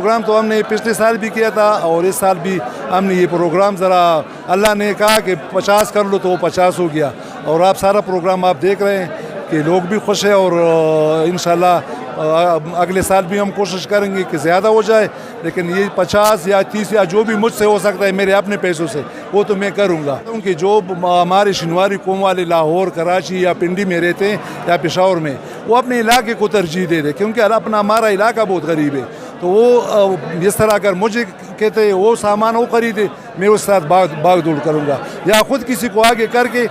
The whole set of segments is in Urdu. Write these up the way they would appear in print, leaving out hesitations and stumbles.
پروگرام تو ہم نے پچھلے سال بھی کیا تھا اور اس سال بھی ہم نے یہ پروگرام ذرا اللہ نے کہا کہ 50 کر لو تو وہ 50 ہو گیا، اور آپ سارا پروگرام آپ دیکھ رہے ہیں کہ لوگ بھی خوش ہیں، اور انشاءاللہ اگلے سال بھی ہم کوشش کریں گے کہ زیادہ ہو جائے، لیکن یہ 50 یا 30 یا جو بھی مجھ سے ہو سکتا ہے میرے اپنے پیسوں سے وہ تو میں کروں گا، کیونکہ جو ہمارے شنواری قوم والے لاہور، کراچی یا پنڈی میں رہتے ہیں یا پشاور میں، وہ اپنے علاقے کو ترجیح دے دیں، کیونکہ اپنا ہمارا علاقہ بہت غریب ہے، تو وہ جس طرح اگر مجھے کہتے ہیں وہ سامان وہ خریدے، میں اس ساتھ باغ دوڑ کروں گا، یا خود کسی کو آگے کر کے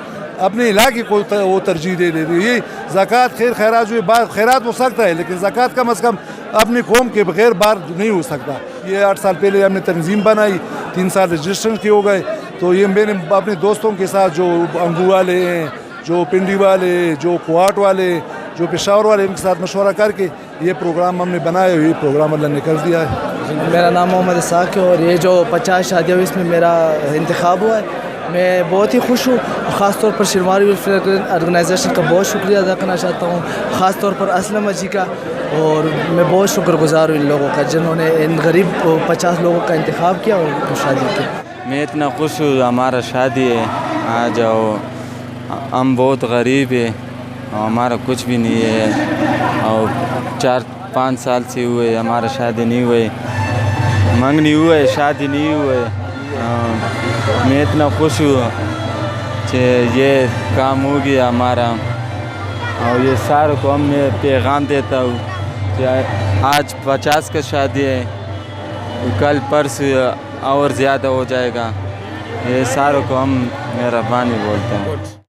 اپنے علاقے کو وہ ترجیح دے دیتے۔ یہ زکوٰۃ خیرات جو خیرات ہو سکتا ہے، لیکن زکوٰۃ کم از کم اپنی قوم کے بغیر باہر نہیں ہو سکتا۔ یہ 8 سال پہلے ہم نے تنظیم بنائی، 3 سال رجسٹریشن کے ہو گئے، تو یہ میں نے اپنے دوستوں کے ساتھ جو انگو والے ہیں، جو پنڈی والے، جو کوہاٹ والے، جو پشاور والے، ان کے ساتھ مشورہ کر کے یہ پروگرام ہم نے بنایا، یہ پروگرام اللہ نے کر دیا ہے۔ میرا نام محمد اسحاق ہے اور یہ جو 50 شادیاں اس میں میرا انتخاب ہوا ہے، میں بہت ہی خوش ہوں۔ خاص طور پر شنواری ویلفیئر آرگنائزیشن کا بہت شکریہ ادا کرنا چاہتا ہوں، خاص طور پر اسلم اجی کا، اور میں بہت شکر گزار ہوں ان لوگوں کا جنہوں نے ان غریب 50 لوگوں کا انتخاب کیا اور شادی کی۔ میں اتنا خوش ہوں، ہمارا شادی ہے آ جاؤ، ہم بہت غریب ہے، ہمارا کچھ بھی نہیں ہے، اور 4-5 سال سے ہوئے ہمارا شادی نہیں ہوئے، منگنی ہوئے شادی نہیں ہوئے۔ میں اتنا خوش ہوں کہ یہ کام ہو گیا ہمارا، اور یہ ساروں کو ہم میں پیغام دیتا ہوں کہ آج 50 کا شادی ہے، کل پرسوں اور زیادہ ہو جائے گا، یہ ساروں کو ہم مہربانی بولتے ہیں۔